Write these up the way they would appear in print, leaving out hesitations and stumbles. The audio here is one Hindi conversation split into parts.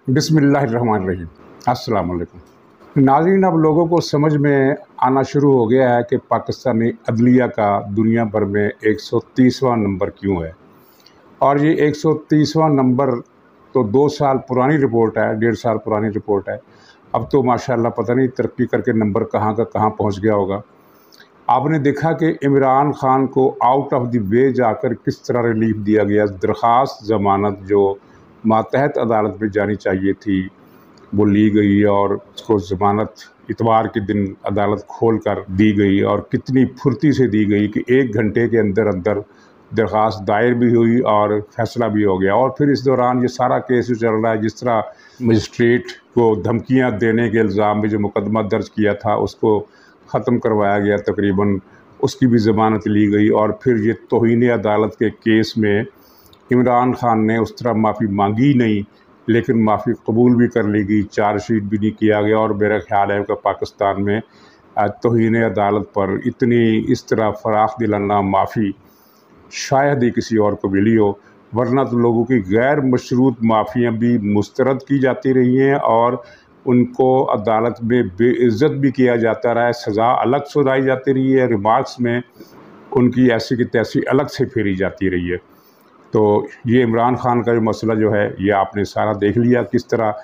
बिस्मिल्लाहिर्रहमानिर्रहीम। अस्सलाम वालेकुम। नाज़रीन, अब लोगों को समझ में आना शुरू हो गया है कि पाकिस्तानी अदलिया का दुनिया भर में 130वां नंबर क्यों है। और ये 130वां नंबर तो 2 साल पुरानी रिपोर्ट है, 1.5 साल पुरानी रिपोर्ट है। अब तो माशाअल्लाह पता नहीं तरक्की करके नंबर कहाँ का कहाँ पहुँच गया होगा। आपने देखा कि इमरान खान को आउट ऑफ द वे जाकर किस तरह रिलीफ दिया गया। दरख्वास्त ज़मानत जो मातहत अदालत में जानी चाहिए थी वो ली गई और उसको ज़मानत इतवार के दिन अदालत खोल कर दी गई, और कितनी फुर्ती से दी गई कि 1 घंटे के अंदर अंदर दरख्वास्त दायर भी हुई और फैसला भी हो गया। और फिर इस दौरान ये सारा केस जो चल रहा है, जिस तरह मजिस्ट्रेट को धमकियां देने के इल्ज़ाम में जो मुकदमा दर्ज किया था उसको ख़त्म करवाया गया तकरीबन, उसकी भी ज़मानत ली गई। और फिर ये तौहीन अदालत के केस में इमरान खान ने उस तरह माफ़ी मांगी नहीं, लेकिन माफ़ी कबूल भी कर ली गई, चार्जशीट भी नहीं किया गया। और मेरा ख्याल है कि पाकिस्तान में तौहीन अदालत पर इतनी इस तरह फराख दिलाना माफ़ी शायद ही किसी और को मिली हो, वरना तो लोगों की गैर मशरूत माफ़ियाँ भी मुस्तरद की जाती रही हैं और उनको अदालत में बेइज्जत भी किया जाता रहा है, सज़ा अलग सुनाई जाती रही है, रिमार्क्स में उनकी ऐसी की तैसी अलग से फेरी जाती रही है। तो ये इमरान खान का जो मसला जो है ये आपने सारा देख लिया किस तरह,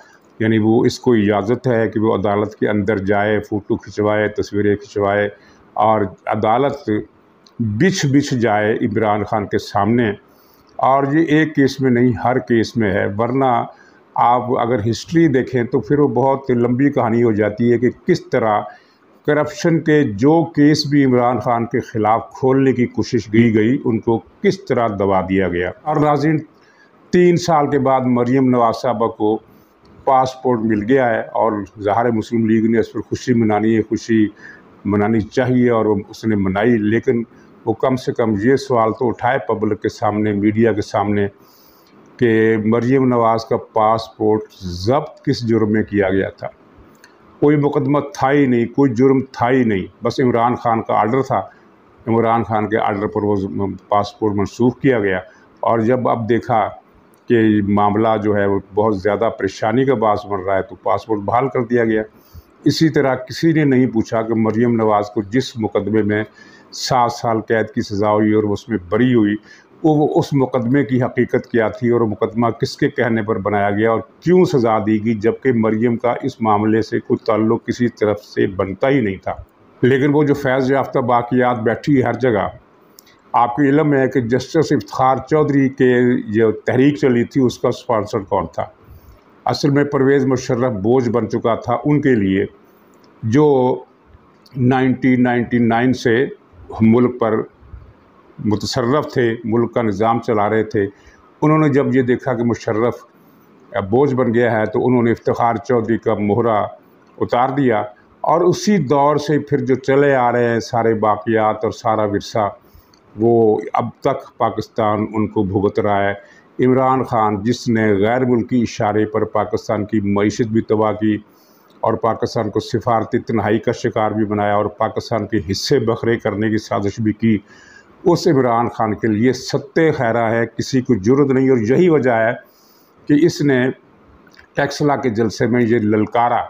यानी वो इसको इजाज़त है कि वो अदालत के अंदर जाए, फ़ोटो खिंचवाए, तस्वीरें खिंचवाए और अदालत बिछ जाए इमरान खान के सामने। और ये एक केस में नहीं, हर केस में है। वरना आप अगर हिस्ट्री देखें तो फिर वो बहुत लंबी कहानी हो जाती है कि किस तरह करप्शन के जो केस भी इमरान खान के ख़िलाफ़ खोलने की कोशिश की गई उनको किस तरह दबा दिया गया। और नाज़रीन, 3 साल के बाद मरियम नवाज़ साहबा को पासपोर्ट मिल गया है और ज़ाहिर है मुस्लिम लीग ने इस पर खुशी मनानी है, खुशी मनानी चाहिए और उसने मनाई। लेकिन वो कम से कम ये सवाल तो उठाए पब्लिक के सामने, मीडिया के सामने, कि मरियम नवाज़ का पासपोर्ट ज़ब्त किस जुर्म में किया गया था। कोई मुकदमा था ही नहीं, कोई जुर्म था ही नहीं, बस इमरान खान का आर्डर था। इमरान खान के आर्डर पर वो पासपोर्ट मनसूख किया गया। और जब अब देखा कि मामला जो है वो बहुत ज़्यादा परेशानी का बास बन रहा है तो पासपोर्ट बहाल कर दिया गया। इसी तरह किसी ने नहीं पूछा कि मरियम नवाज़ को जिस मुकदमे में 7 साल कैद की सज़ा हुई और वो उसमें बरी हुई, वो उस मुकदमे की हकीकत क्या थी और मुकदमा किसके कहने पर बनाया गया और क्यों सज़ा दी गई, जबकि मरियम का इस मामले से कोई ताल्लुक़ किसी तरफ से बनता ही नहीं था। लेकिन वो जो फैज़ याफ्ता बाक़ियात बैठी हर जगह, आपको इल्म है कि जस्टिस इफ्तिखार चौधरी के जो तहरीक चली थी उसका स्पॉन्सर कौन था। असल में परवेज़ मुशर्रफ बोझ बन चुका था उनके लिए, जो 1999 से मुल्क पर मुतसर्रफ थे, मुल्क का निज़ाम चला रहे थे। उन्होंने जब ये देखा कि मुशर्रफ बोझ बन गया है तो उन्होंने इफ्तिखार चौधरी का मोहरा उतार दिया। और उसी दौर से फिर जो चले आ रहे हैं सारे बाक़ियात और सारा विरसा, वो अब तक पाकिस्तान उनको भुगत रहा है। इमरान खान जिसने गैर मुल्की इशारे पर पाकिस्तान की मईशत भी तबाह की और पाकिस्तान को सिफारती तन्हाई का शिकार भी बनाया और पाकिस्तान के हिस्से बखरे करने की साजिश भी की, उस इमरान खान के लिए सत्ते खैरा है, किसी को जुर्रत नहीं। और यही वजह है कि इसने टैक्सला के जलसे में ये ललकारा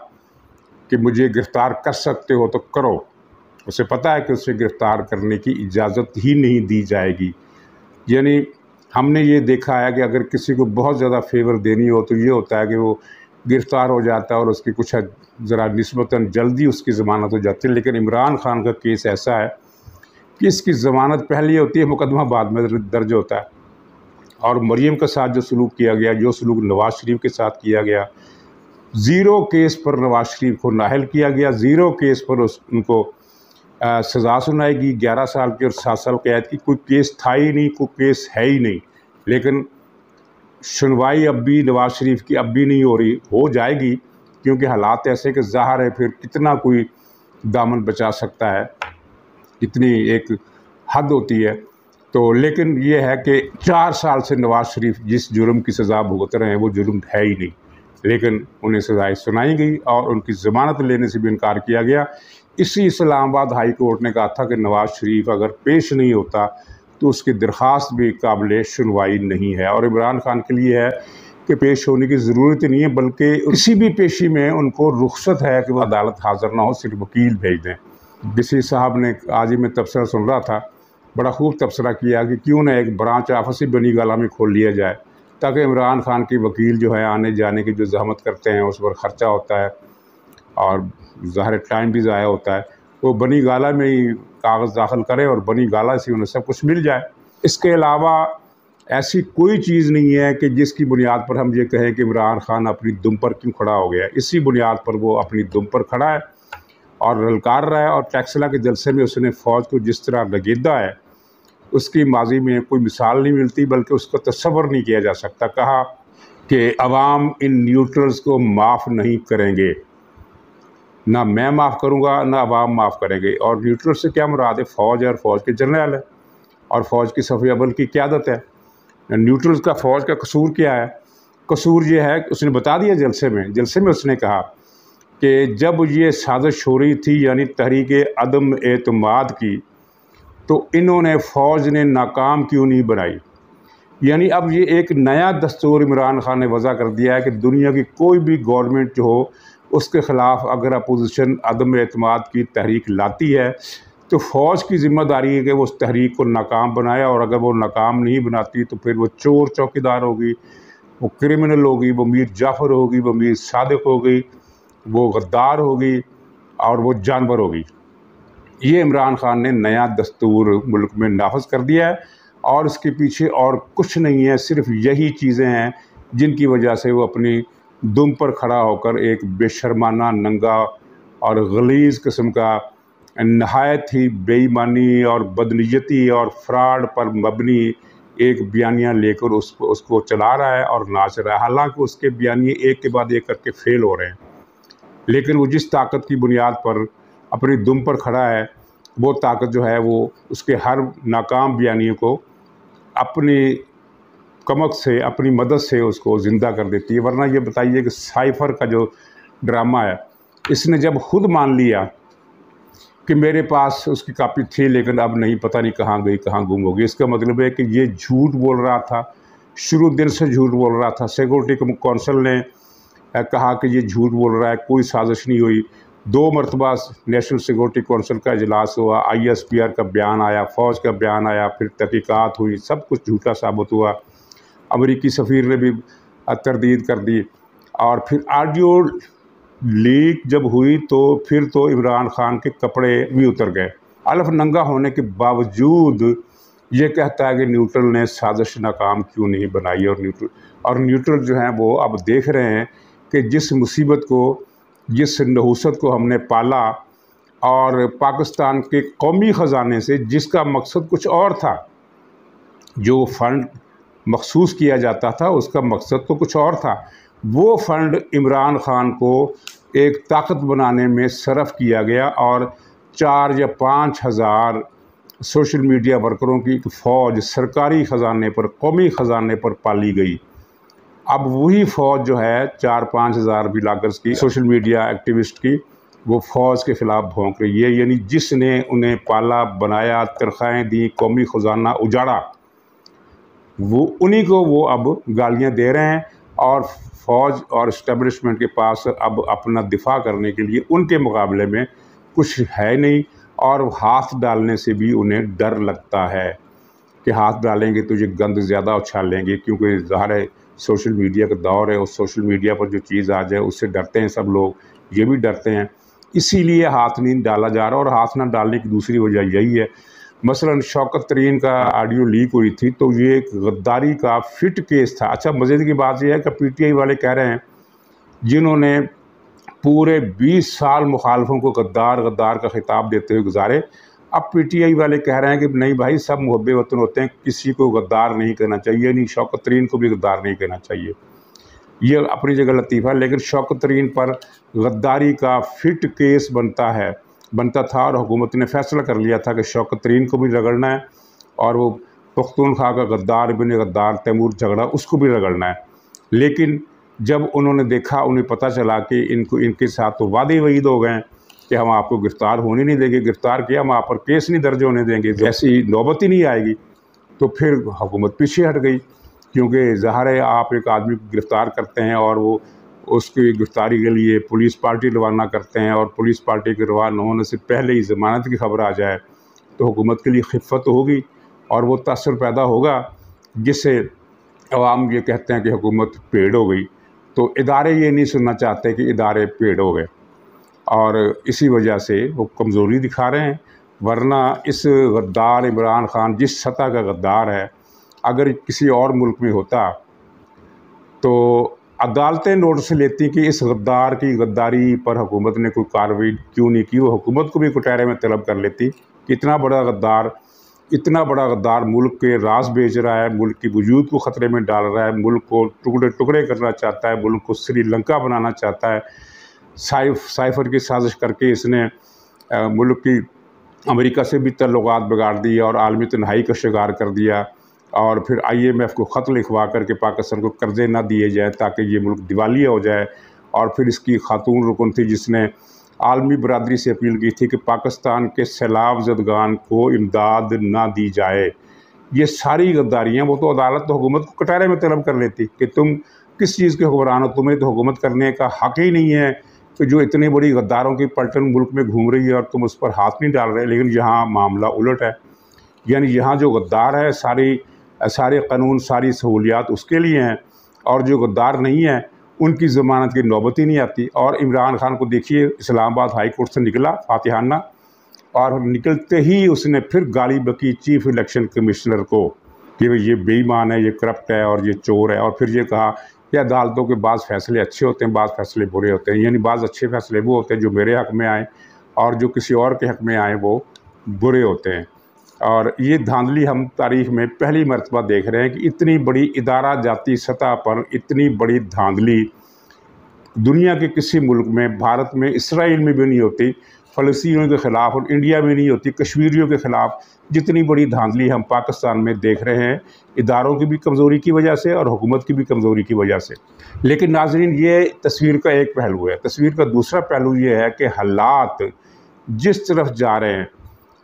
कि मुझे गिरफ़्तार कर सकते हो तो करो। उसे पता है कि उसे गिरफ़्तार करने की इजाज़त ही नहीं दी जाएगी। यानी हमने ये देखा है कि अगर किसी को बहुत ज़्यादा फेवर देनी हो तो ये होता है कि वो गिरफ़्तार हो जाता है और उसकी कुछ ज़रा निस्बतन जल्दी उसकी ज़मानत हो जाती है। लेकिन इमरान खान का केस ऐसा है कि इसकी ज़मानत पहले होती है, मुकदमा बाद में दर्ज होता है। और मरियम के साथ जो सलूक किया गया, जो सलूक नवाज़ शरीफ के साथ किया गया, 0 केस पर नवाज़ शरीफ को नाअहल किया गया, 0 केस पर उनको सज़ा सुनाई गई 11 साल की और 7 साल कैद की। कोई केस था ही नहीं, कोई केस है ही नहीं। लेकिन सुनवाई अब भी नवाज़ शरीफ की अब भी नहीं हो रही, हो जाएगी, क्योंकि हालात ऐसे कि ज़ाहिर है फिर कितना कोई दामन बचा सकता है, इतनी एक हद होती है। तो लेकिन ये है कि 4 साल से नवाज़ शरीफ जिस जुर्म की सज़ा भुगत रहे हैं वो जुर्म है ही नहीं, लेकिन उन्हें सज़ाएँ सुनाई गई और उनकी ज़मानत लेने से भी इनकार किया गया। इसी इस्लामाबाद हाई कोर्ट ने कहा था कि नवाज़ शरीफ अगर पेश नहीं होता तो उसकी दरख्वास्त भी काबिल सुनवाई नहीं है। और इमरान खान के लिए है के पेश होने की ज़रूरत नहीं है, बल्कि किसी भी पेशी में उनको रुख्सत है कि वो अदालत हाज़िर ना हो, सिर्फ वकील भेज दें। डीसी साहब ने आज ही मैं तबसरा सुन रहा था, बड़ा खूब तबसरा किया कि क्यों ना एक ब्रांच ऑफिस ही बनी गाला में खोल लिया जाए, ताकि इमरान खान की वकील जो है आने जाने की जो जहमत करते हैं उस पर ख़र्चा होता है और ज़ाहिर टाइम भी ज़ाया होता है, वो बनी गाला में ही कागज़ दाखिल करें और बनी गाला से उन्हें सब कुछ मिल जाए। इसके अलावा ऐसी कोई चीज़ नहीं है कि जिसकी बुनियाद पर हम ये कहें कि इमरान खान अपनी दुम पर क्यों खड़ा हो गया। इसी बुनियाद पर वो अपनी दुम पर खड़ा है और ललकार रहा है। और टैक्सला के जलसे में उसने फ़ौज को जिस तरह लगेदा है, उसकी माजी में कोई मिसाल नहीं मिलती, बल्कि उसका तस्वर नहीं किया जा सकता। कहा कि अवाम इन न्यूट्रल्स को माफ़ नहीं करेंगे, ना मैं माफ़ करूँगा ना अवाम माफ़ करेंगे। और न्यूट्रल से क्या मुराद है? फ़ौज है और फ़ौज के जनरल है और फ़ौज की सफ़ी अव्वल की क़यादत है। न्यूट्रल्स का फ़ौज का कसूर क्या है? कसूर ये है, उसने बता दिया जलसे में उसने कहा कि जब ये साजिश हो रही थी, यानी तहरीक अदम एतमाद की, तो इन्होंने फ़ौज ने नाकाम क्यों नहीं बनाई। यानी अब ये एक नया दस्तूर इमरान खान ने वज़ा कर दिया है कि दुनिया की कोई भी गवर्नमेंट जो हो, उसके ख़िलाफ़ अगर अपोजिशन अदम एतमाद की तहरीक लाती है तो फ़ौज की ज़िम्मेदारी है कि वो उस तहरीक को नाकाम बनाए, और अगर वो नाकाम नहीं बनाती तो फिर वो चोर चौकीदार होगी, वो क्रिमिनल होगी, वो मीर जाफ़र होगी, वो मीर सादिक होगी, वो गद्दार होगी और वो जानवर होगी। ये इमरान खान ने नया दस्तूर मुल्क में नाफज कर दिया है और इसके पीछे और कुछ नहीं है, सिर्फ यही चीज़ें हैं जिनकी वजह से वो अपनी दुम पर खड़ा होकर एक बेशर्माना, नंगा और गलीज़ किस्म का, नहायत ही बेईमानी और बदनीयती और फ्रॉड पर मबनी एक बयानिया लेकर उसको चला रहा है और नाच रहा है। हालांकि उसके बयानिए एक के बाद एक करके फेल हो रहे हैं, लेकिन वो जिस ताकत की बुनियाद पर अपनी दुम पर खड़ा है, वो ताकत जो है वो उसके हर नाकाम बयानियों को अपनी कमक से, अपनी मदद से उसको ज़िंदा कर देती है। वरना ये बताइए कि साइफ़र का जो ड्रामा है, इसने जब खुद मान लिया कि मेरे पास उसकी कापी थी लेकिन अब नहीं, पता नहीं कहाँ गई, कहाँ गुम हो गई, इसका मतलब है कि ये झूठ बोल रहा था, शुरू दिन से झूठ बोल रहा था। सिक्योरिटी कौंसिल ने कहा कि ये झूठ बोल रहा है, कोई साजिश नहीं हुई। 2 मरतबा नेशनल सिक्योरिटी कौंसिल का इजलास हुआ, ISPR का बयान आया, फ़ौज का बयान आया, फिर तहकीकात हुई, सब कुछ झूठा साबित हुआ। अमरीकी सफ़ीर ने भी तरदीद कर दी और फिर ऑडियो लीक जब हुई तो फिर तो इमरान खान के कपड़े भी उतर गए। अलफ नंगा होने के बावजूद ये कहता है कि न्यूट्रल ने साजिश नाकाम क्यों नहीं बनाई। और न्यूट्रल जो हैं वो अब देख रहे हैं कि जिस मुसीबत को, जिस नहूसत को हमने पाला और पाकिस्तान के कौमी ख़जाने से, जिसका मकसद कुछ और था, जो फ़ंड मखसूस किया जाता था उसका मकसद तो कुछ और था, वो फ़ंड इमरान खान को एक ताकत बनाने में सरफ़ किया गया और 4 या 5 हज़ार सोशल मीडिया वर्करों की फ़ौज सरकारी ख़जाने पर, कौमी ख़जाने पर पाली गई। अब वही फ़ौज जो है 4-5 हज़ार ब्लॉगर्स की, सोशल मीडिया एक्टिविस्ट की, वो फ़ौज के ख़िलाफ़ भौंक रही है। यानी जिसने उन्हें पाला, बनाया, तनख्वाहें दी, कौमी ख़जाना उजाड़ा, वो उन्हीं को वो अब गालियाँ दे रहे हैं और फ़ौज और इस्टेब्लिशमेंट के पास अब अपना दिफा करने के लिए उनके मुकाबले में कुछ है नहीं। और हाथ डालने से भी उन्हें डर लगता है कि हाथ डालेंगे तो ये गंद ज़्यादा उछालेंगे, क्योंकि ज़ाहिर है सोशल मीडिया का दौर है और सोशल मीडिया पर जो चीज़ आ जाए उससे डरते हैं सब लोग, ये भी डरते हैं, इसीलिए हाथ नहीं डाला जा रहा। और हाथ ना डालने की दूसरी वजह यही है, मसलन शौकत तरीन का ऑडियो लीक हुई थी तो ये एक गद्दारी का फिट केस था। अच्छा, मज़े की बात यह है कि PTI वाले कह रहे हैं, जिन्होंने पूरे 20 साल मुखालफों को गद्दार गद्दार का खिताब देते हुए गुजारे, अब PTI वाले कह रहे हैं कि नहीं भाई, सब मुहब्बे वतन होते हैं, किसी को गद्दार नहीं कहना चाहिए, नहीं शौकत तरीन को भी गद्दार नहीं कहना चाहिए। ये अपनी जगह लतीफ़ा, लेकिन शौकत तरीन पर गद्दारी का फिट केस बनता था और हुकूमत ने फ़ैसला कर लिया था कि शौकत तरीन को भी रगड़ना है और वो पख्तूनख्वा का गद्दार बिन गद्दार तैमूर झगड़ा, उसको भी रगड़ना है। लेकिन जब उन्होंने देखा, उन्हें पता चला कि इनके साथ तो वादे वईद हो गए कि हम आपको गिरफ़्तार होने नहीं देंगे, गिरफ़्तार किया हम आप पर केस नहीं दर्ज होने देंगे, ऐसी नौबत ही नहीं आएगी, तो फिर हुकूमत पीछे हट गई। क्योंकि ज़ाहिर है आप एक आदमी को गिरफ़्तार करते हैं और वो उसकी गिरफ़्तारी के लिए पुलिस पार्टी रवाना करते हैं, और पुलिस पार्टी के रवाना होने से पहले ही ज़मानत की खबर आ जाए तो हुकूमत के लिए खिफ़्फ़त होगी और वो तअस्सुर पैदा होगा, जिससे अवाम ये कहते हैं कि हुकूमत पेड़ हो गई। तो इदारे ये नहीं सुनना चाहते कि इदारे पेड़ हो गए, और इसी वजह से वो कमज़ोरी दिखा रहे हैं। वरना इस गद्दार इमरान ख़ान जिस सतह का गद्दार है, अगर किसी और मुल्क में होता तो अदालतें नोटिस लेती कि इस गद्दार की गद्दारी पर हुकूमत ने कोई कार्रवाई क्यों नहीं की, वो हुकूमत को भी कुटारे में तलब कर लेती कि इतना बड़ा गद्दार मुल्क के राज बेच रहा है, मुल्क की वजूद को ख़तरे में डाल रहा है, मुल्क को टुकड़े टुकड़े करना चाहता है, मुल्क को श्रीलंका बनाना चाहता है। साइफ़र की साजिश करके इसने मुल्क की अमेरिका से भी ताल्लुकात बिगाड़ दिए और आलमी तन्हाई का शिकार कर दिया, और फिर IMF को ख़त लिखवा करके पाकिस्तान को कर्ज़े ना दिए जाए ताकि ये मुल्क दिवालिया हो जाए। और फिर इसकी खातून रुकन थी जिसने आलमी बरादरी से अपील की थी कि पाकिस्तान के सैलाब ज़दगान को इमदाद ना दी जाए। ये सारी गद्दारियाँ, वो तो अदालत तो हुकूमत को कटारे में तलब कर लेती कि तुम किस चीज़ के हुक्मरान हो, तुम्हें तो हुकूमत करने का हक़ ही नहीं है कि जो इतनी बड़ी गद्दारों की पलटन मुल्क में घूम रही है और तुम उस पर हाथ नहीं डाल रहे। लेकिन यहाँ मामला उलट है, यानी यहाँ जो गद्दार है सारे कानून सारी सहूलियात उसके लिए हैं, और जो गद्दार नहीं है उनकी ज़मानत की नौबत ही नहीं आती। और इमरान ख़ान को देखिए, इस्लामाबाद हाई कोर्ट से निकला फातिहाना, और निकलते ही उसने फिर गाली बकी चीफ इलेक्शन कमिश्नर को कि ये बेईमान है, ये करप्ट है और ये चोर है। और फिर ये कहा कि अदालतों के बाज़ फ़ैसले अच्छे होते हैं, बाज़ फ़ैसले बुरे होते हैं, यानी बाज़ अच्छे फ़ैसले वो होते हैं जो मेरे हक़ में आए, और जो किसी और के हक़ में आए वो बुरे होते हैं। और ये धांधली हम तारीख़ में पहली मरतबा देख रहे हैं कि इतनी बड़ी इदारा जाती सतह पर इतनी बड़ी धांधली दुनिया के किसी मुल्क में, भारत में, इसराइल में भी नहीं होती, फ़लस्तीनियों के ख़िलाफ़, और इंडिया में नहीं होती, कश्मीरियों के ख़िलाफ़ जितनी बड़ी धांधली हम पाकिस्तान में देख रहे हैं, इदारों की भी कमज़ोरी की वजह से और हुकूमत की भी कमज़ोरी की वजह से। लेकिन नाज़रीन, ये तस्वीर का एक पहलू है। तस्वीर का दूसरा पहलू ये है कि हालात जिस तरफ जा रहे हैं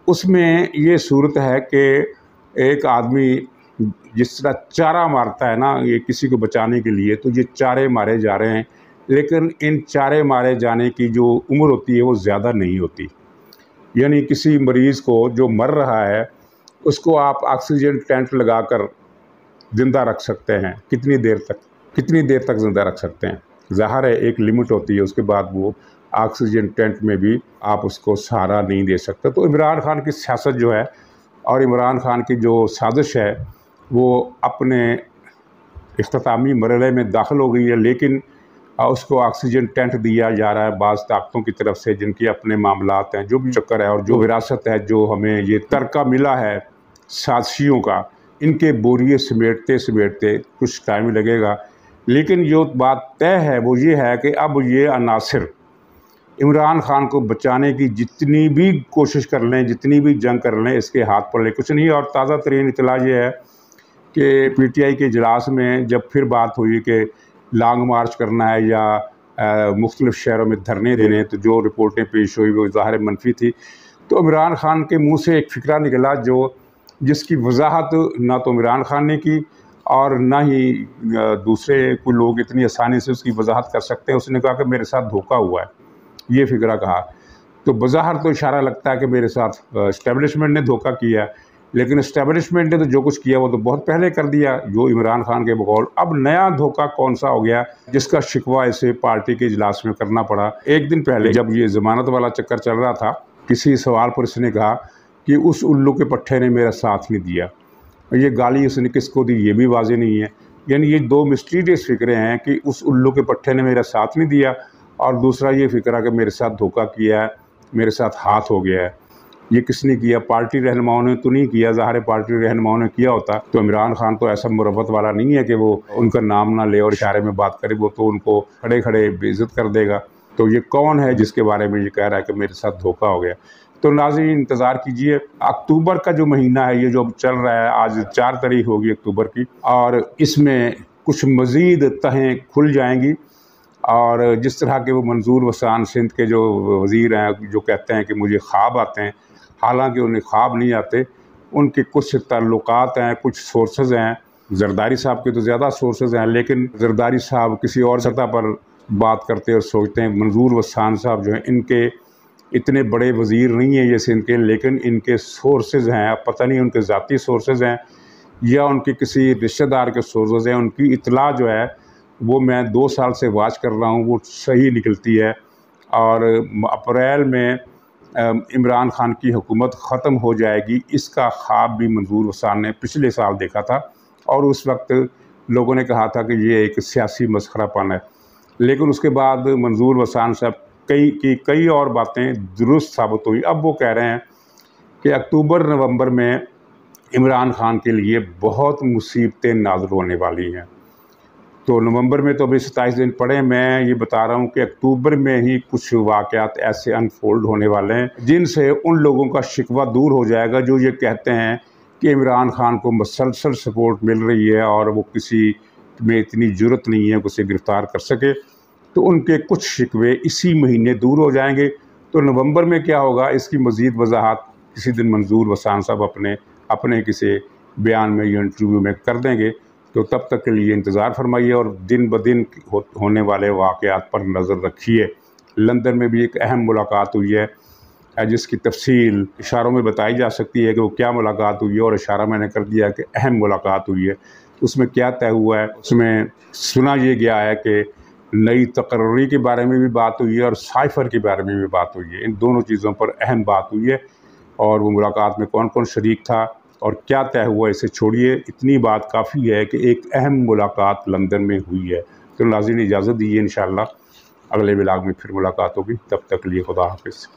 उसमें ये सूरत है कि एक आदमी जिस तरह चारा मारता है ना, ये किसी को बचाने के लिए, तो ये चारे मारे जा रहे हैं, लेकिन इन चारे मारे जाने की जो उम्र होती है वो ज़्यादा नहीं होती। यानी किसी मरीज़ को जो मर रहा है उसको आप ऑक्सीजन टेंट लगाकर ज़िंदा रख सकते हैं, कितनी देर तक ज़िंदा रख सकते हैं। ज़ाहिर है एक लिमिट होती है, उसके बाद वो ऑक्सीजन टेंट में भी आप उसको सहारा नहीं दे सकते। तो इमरान ख़ान की सियासत जो है और इमरान ख़ान की जो साजिश है वो अपने इख्तितामी मरहले में दाखिल हो गई है, लेकिन उसको ऑक्सीजन टेंट दिया जा रहा है बाज़ ताकतों की तरफ से, जिनके अपने मामलात हैं, जो भी चक्कर है और जो विरासत है, जो हमें ये तरका मिला है साजिशियों का, इनके बोरिए समेटते कुछ टाइम लगेगा। लेकिन जो बात तय है वो ये है कि अब ये अनासिर इमरान ख़ान को बचाने की जितनी भी कोशिश कर लें, जितनी भी जंग कर लें, इसके हाथ पर ले कुछ नहीं। और ताज़ा तरीन इतला ये है कि PTI के इजलास में जब फिर बात हुई कि लॉन्ग मार्च करना है या मुख्तलिफ़ शहरों में धरने देने, तो जो रिपोर्टें पेश हुई वो ज़ाहिर मनफी थी। तो इमरान ख़ान के मुँह से एक फ़िक्रा निकला जिसकी वजाहत ना तो इमरान ख़ान ने की और ना ही दूसरे कोई लोग इतनी आसानी से उसकी वजाहत कर सकते हैं। उसने कहा कि मेरे साथ धोखा हुआ है, ये फ़िक्रा कहा। तो बज़ाहिर तो इशारा लगता है कि मेरे साथ इस्टेब्लिशमेंट ने धोखा किया, लेकिन इस्टेब्लिशमेंट ने तो जो कुछ किया वो तो बहुत पहले कर दिया, जो इमरान ख़ान के बकौल। अब नया धोखा कौन सा हो गया जिसका शिकवा इसे पार्टी के इजलास में करना पड़ा। एक दिन पहले जब ये ज़मानत वाला चक्कर चल रहा था, किसी सवाल पर इसने कहा कि उस उल्लू के पट्टे ने मेरा साथ नहीं दिया। ये गाली उसने किसको दी ये भी वाज़ेह नहीं है। यानी ये दो मिस्टीरियस फ़िक्रे हैं कि उस उल्लू के पट्टे ने मेरा साथ नहीं दिया, और दूसरा ये फ़िक्रा कि मेरे साथ धोखा किया है, मेरे साथ हाथ हो गया है। ये किसने किया? पार्टी रहनुमाओं ने तो नहीं किया। ज़ाहिर पार्टी रहनुमाओं ने किया होता तो इमरान ख़ान तो ऐसा मुरब्बत वाला नहीं है कि वो उनका नाम ना ले और इशारे में बात करे, वो तो उनको खड़े खड़े बेइज्जत कर देगा। तो ये कौन है जिसके बारे में ये कह रहा है कि मेरे साथ धोखा हो गया? तो नाज़रीन इंतज़ार कीजिए, अक्टूबर का जो महीना है ये जो अब चल रहा है, आज 4 तारीख होगी अक्टूबर की, और इसमें कुछ मज़ीद तहें खुल जाएंगी। और जिस तरह के वो मंजूर वसान सिंध के जो वज़ीर हैं, जो कहते हैं कि मुझे ख्वाब आते हैं, हालांकि उन्हें ख्वाब नहीं आते, उनके कुछ ताल्लुकात हैं, कुछ सोर्सेज़ हैं जरदारी साहब के तो ज़्यादा सोर्सेज हैं, लेकिन जरदारी साहब किसी और सतह पर बात करते और सोचते हैं। मंजूर वसान साहब जो हैं, इनके इतने बड़े वज़ीर नहीं हैं जैसे इनके, लेकिन इनके सोर्सेज हैं। अब पता नहीं उनके ज़ाती सोर्सेज हैं या उनके किसी रिश्तेदार के सोर्सेज हैं। उनकी इतला जो है वो मैं 2 साल से वाच कर रहा हूँ, वो सही निकलती है। और अप्रैल में इमरान खान की हुकूमत ख़त्म हो जाएगी, इसका ख्वाब भी मंजूर वसान ने पिछले साल देखा था, और उस वक्त लोगों ने कहा था कि ये एक सियासी मसखरापन है। लेकिन उसके बाद मंजूर वसान साहब कई और बातें दुरुस्त साबित हुई। अब वो कह रहे हैं कि अक्टूबर नवंबर में इमरान खान के लिए बहुत मुसीबतें नाज़िल होने वाली हैं। तो नवंबर में तो अभी 27 दिन पड़े, मैं ये बता रहा हूँ कि अक्टूबर में ही कुछ वाक़यात ऐसे अनफोल्ड होने वाले हैं जिनसे उन लोगों का शिकवा दूर हो जाएगा जो ये कहते हैं कि इमरान खान को मसलसल सपोर्ट मिल रही है और वो किसी में इतनी जुर्रत नहीं है कि उसे गिरफ़्तार कर सके। तो उनके कुछ शिकवे इसी महीने दूर हो जाएंगे। तो नवंबर में क्या होगा, इसकी मज़ीद वजाहत किसी दिन मंजूर वसान साहब अपने किसी बयान में या इंटरव्यू में कर देंगे। तो तब तक के लिए इंतज़ार फरमाइए और दिन ब दिन होने वाले वाक़यात पर नज़र रखिए। लंदन में भी एक अहम मुलाकात हुई है जिसकी तफसील इशारों में बताई जा सकती है कि वो क्या मुलाकात हुई है, और इशारा मैंने कर दिया कि अहम मुलाकात हुई है। उसमें क्या तय हुआ है, उसमें सुना ये गया है कि नई तकर्री के बारे में भी बात हुई है और साइफ़र के बारे में भी बात हुई है। इन दोनों चीज़ों पर अहम बात हुई है, और वो मुलाकात में कौन कौन शरीक था और क्या तय हुआ इसे छोड़िए, इतनी बात काफ़ी है कि एक अहम मुलाकात लंदन में हुई है। तो नाज़रीन इजाज़त दीजिए, इंशाअल्लाह अगले व्लॉग में फिर मुलाकात होगी। तब तक के लिए खुदा हाफ़िज़।